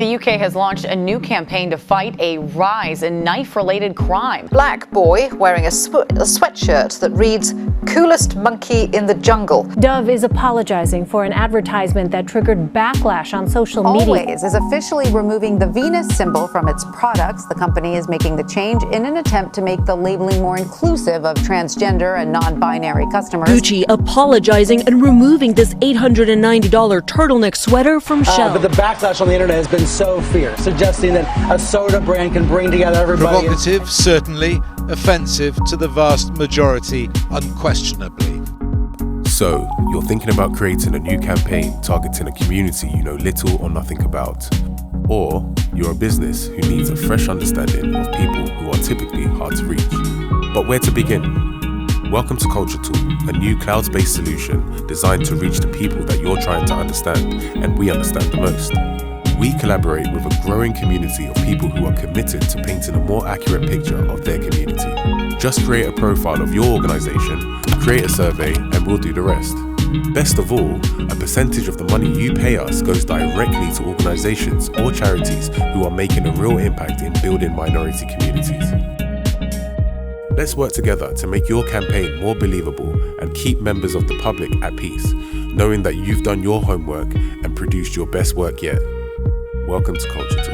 The UK has launched a new campaign to fight a rise in knife-related crime. Black boy wearing a sweatshirt that reads, "Coolest monkey in the jungle." Dove is apologizing for an advertisement that triggered backlash on social media. Always is officially removing the Venus symbol from its products. The company is making the change in an attempt to make the labeling more inclusive of transgender and non-binary customers. Gucci apologizing and removing this $890 turtleneck sweater from shelves. But the backlash on the internet has been so fierce, suggesting that a soda brand can bring together everybody. Provocative, certainly. Offensive to the vast majority, unquestionably. So, you're thinking about creating a new campaign targeting a community you know little or nothing about. Or you're a business who needs a fresh understanding of people who are typically hard to reach. But where to begin? Welcome to Culturetool, a new cloud-based solution designed to reach the people that you're trying to understand and we understand the most. We collaborate with a growing community of people who are committed to painting a more accurate picture of their community. Just create a profile of your organization, create a survey, and we'll do the rest. Best of all, a percentage of the money you pay us goes directly to organizations or charities who are making a real impact in building minority communities. Let's work together to make your campaign more believable and keep members of the public at peace, knowing that you've done your homework and produced your best work yet. Welcome to Culturetool.